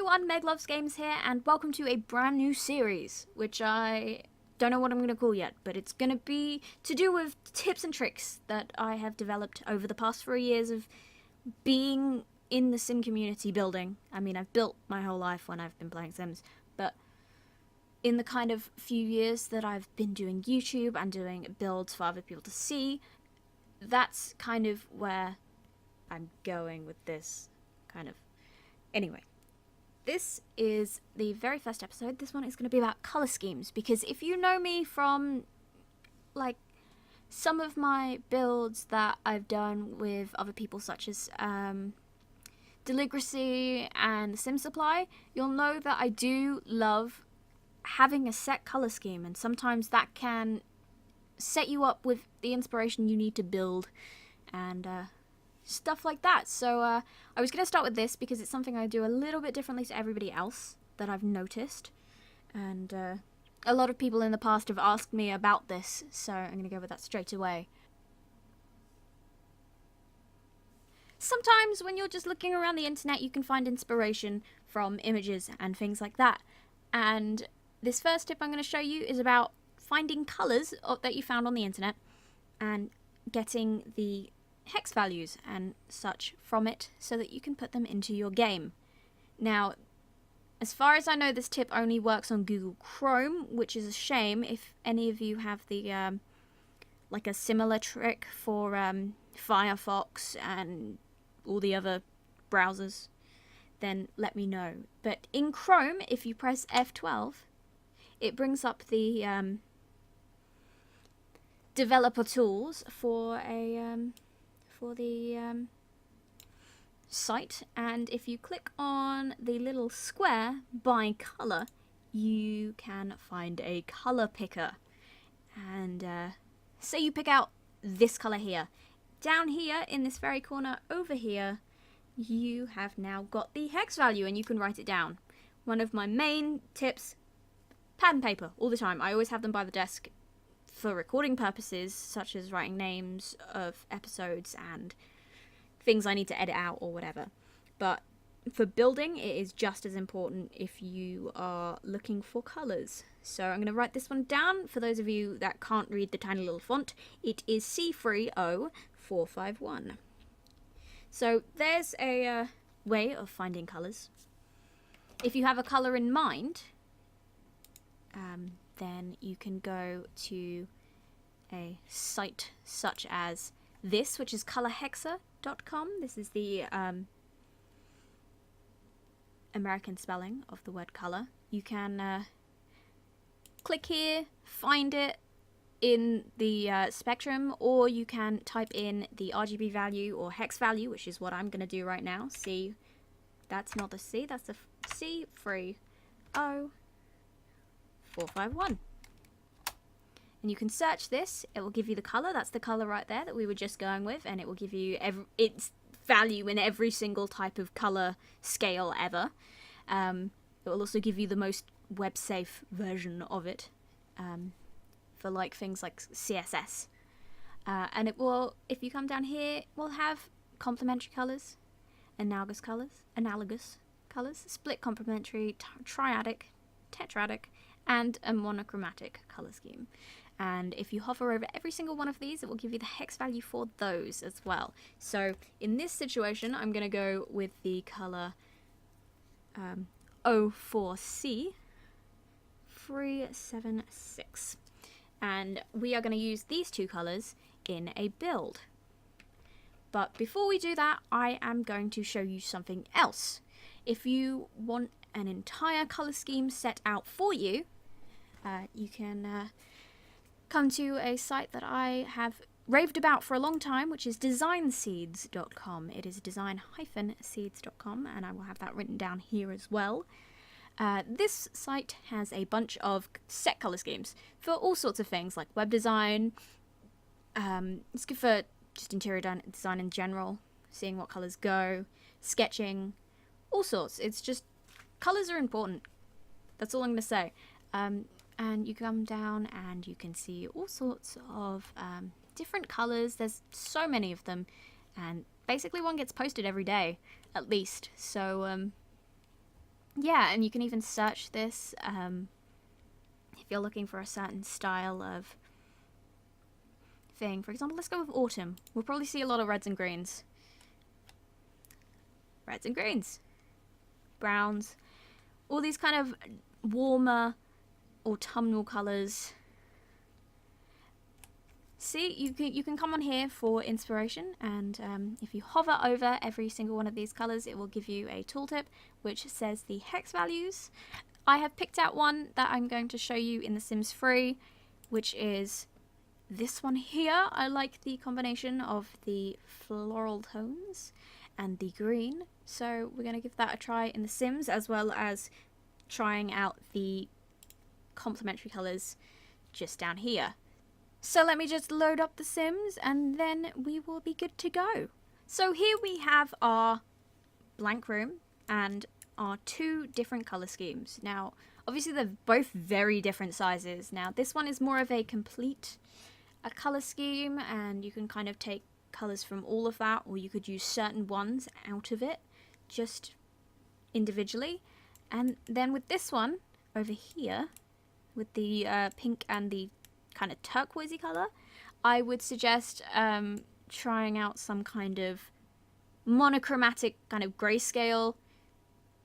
everyone, Meg Loves Games here, and welcome to a brand new series, which I don't know what I'm going to call yet, but it's going to be to do with tips and tricks that I have developed over the past 3 years of being in the sim community building. I mean, I've built my whole life when I've been playing Sims, but in the kind of few years that I've been doing YouTube and doing builds for other people to see, that's kind of where I'm going with this kind of. Anyway, this is the very first episode. This one is going to be about colour schemes, because if you know me from, like, some of my builds that I've done with other people, such as Deligracy and Sim Supply, you'll know that I do love having a set colour scheme, and sometimes that can set you up with the inspiration you need to build, and stuff like that. So I was going to start with this because it's something I do a little bit differently to everybody else that I've noticed, and a lot of people in the past have asked me about this, so I'm going to go with that straight away. Sometimes when you're just looking around the internet, you can find inspiration from images and things like that, and this first tip I'm going to show you is about finding colours that you found on the internet and getting the hex values and such from it so that you can put them into your game. Now, as far as I know, this tip only works on Google Chrome, which is a shame. If any of you have the like a similar trick for Firefox and all the other browsers, then let me know. But in Chrome, if you press F12, it brings up the developer tools for the site, and if you click on the little square by color, you can find a color picker, and say you pick out this color here. Down here in this very corner over here, you have now got the hex value, and you can write it down. One of my main tips: pad and paper all the time. I always have them by the desk for recording purposes, such as writing names of episodes and things I need to edit out or whatever. But for building, it is just as important if you are looking for colours. So I'm going to write this one down for those of you that can't read the tiny little font. It is C3O451. So there's a way of finding colours. If you have a colour in mind, then you can go to a site such as this, which is colorhexa.com. This is the American spelling of the word color. You can click here, find it in the spectrum, or you can type in the RGB value or hex value, which is what I'm going to do right now. C, that's not the C, that's the C3O451. And you can search this. It will give you the color. That's the color right there that we were just going with, and it will give you its value in every single type of color scale ever. It will also give you the most web-safe version of it for like things like CSS. And it will, if you come down here, will have complementary colors, analogous colors, split complementary, triadic, tetradic, and a monochromatic color scheme. And if you hover over every single one of these, it will give you the hex value for those as well. So in this situation, I'm going to go with the color O4C 376. And we are going to use these two colors in a build. But before we do that, I am going to show you something else. If you want an entire color scheme set out for you, you can come to a site that I have raved about for a long time, which is designseeds.com. It is design-seeds.com, and I will have that written down here as well. This site has a bunch of set color schemes for all sorts of things, like web design. It's good for just interior design in general, seeing what colors go, sketching, all sorts. It's just, colors are important. That's all I'm going to say. And you come down and you can see all sorts of different colors. There's so many of them, and basically one gets posted every day at least. So yeah, and you can even search this if you're looking for a certain style of thing. For example, let's go with autumn. We'll probably see a lot of reds and greens. Reds and greens. Browns. All these kind of warmer autumnal colours. See, you can come on here for inspiration, and if you hover over every single one of these colours, it will give you a tooltip which says the hex values. I have picked out one that I'm going to show you in The Sims 3, which is this one here. I like the combination of the floral tones and the green, so we're going to give that a try in The Sims, as well as trying out the complementary colours just down here. So let me just load up The Sims and then we will be good to go. So here we have our blank room and our two different colour schemes. Now, obviously they're both very different sizes. Now, this one is more of a complete colour scheme, and you can kind of take colours from all of that, or you could use certain ones out of it just individually. And then with this one over here, with the pink and the kind of turquoisey colour, I would suggest trying out some kind of monochromatic kind of grayscale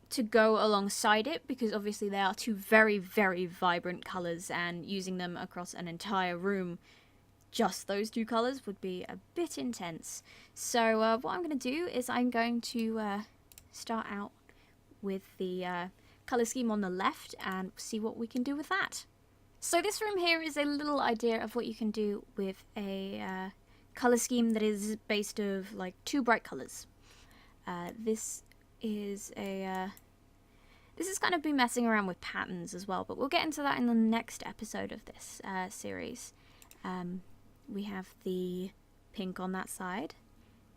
to go alongside it, because obviously they are two very, very vibrant colours, and using them across an entire room, just those two colours, would be a bit intense. So what I'm going to do is I'm going to start out with the colour scheme on the left and see what we can do with that. So this room here is a little idea of what you can do with a colour scheme that is based of like two bright colours. This is kind of be messing around with patterns as well, but we'll get into that in the next episode of this series. We have the pink on that side,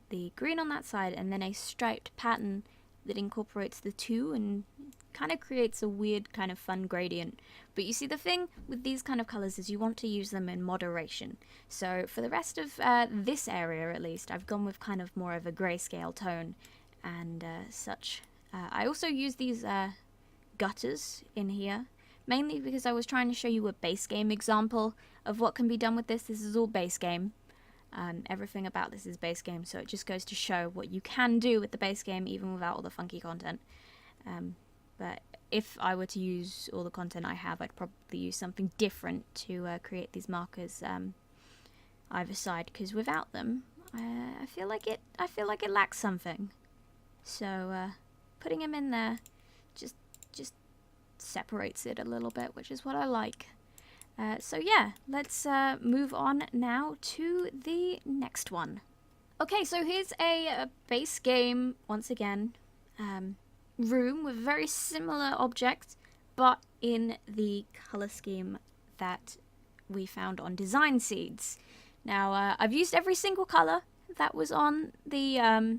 the green on that side, and then a striped pattern that incorporates the two and kind of creates a weird kind of fun gradient. But you see, the thing with these kind of colours is you want to use them in moderation. So for the rest of this area at least, I've gone with kind of more of a grayscale tone and such. I also use these gutters in here, mainly because I was trying to show you a base game example of what can be done with this. This is all base game. Everything about this is base game, so it just goes to show what you can do with the base game even without all the funky content. But if I were to use all the content I have, I'd probably use something different to create these markers either side, because without them, I feel like it lacks something. So putting them in there just separates it a little bit, which is what I like. So yeah, let's move on now to the next one. Okay, so here's a base game, once again, room with very similar objects, but in the colour scheme that we found on Design Seeds. Now, I've used every single colour that was on the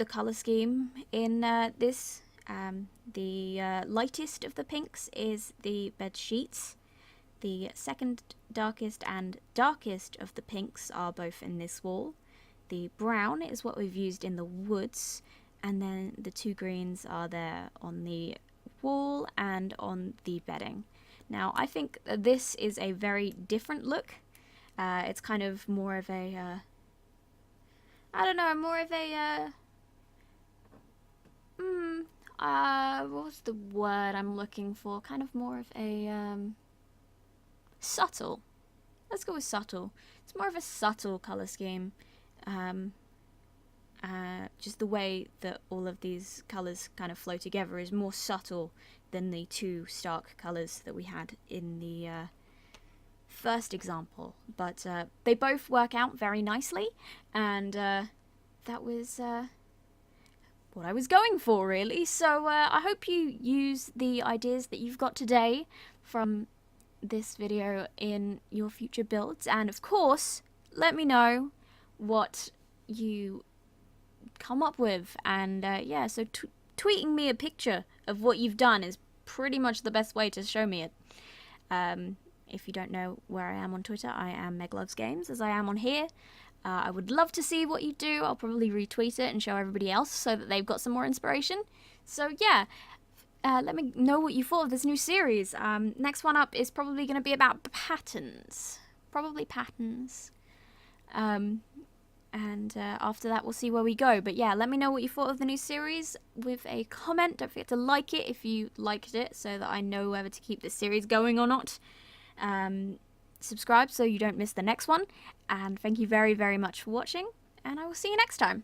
colour scheme in this. The lightest of the pinks is the bed sheets. The second darkest and darkest of the pinks are both in this wall. The brown is what we've used in the woods, and then the two greens are there on the wall and on the bedding. Now, I think this is a very different look. It's kind of more of a, what's the word I'm looking for? Kind of more of a, subtle. Let's go with subtle. It's more of a subtle colour scheme. Just the way that all of these colours kind of flow together is more subtle than the two stark colours that we had in the first example. But they both work out very nicely, and that was what I was going for, really. So I hope you use the ideas that you've got today from this video in your future builds, and of course let me know what you come up with. And yeah, so tweeting me a picture of what you've done is pretty much the best way to show me it. If you don't know where I am on Twitter, I am MegLovesGames, as I am on here. I would love to see what you do. I'll probably retweet it and show everybody else so that they've got some more inspiration. So yeah, let me know what you thought of this new series. Next one up is probably going to be about patterns. Probably patterns. And after that, we'll see where we go. But yeah, let me know what you thought of the new series with a comment. Don't forget to like it if you liked it, so that I know whether to keep this series going or not. Subscribe so you don't miss the next one. And thank you very, very much for watching. And I will see you next time.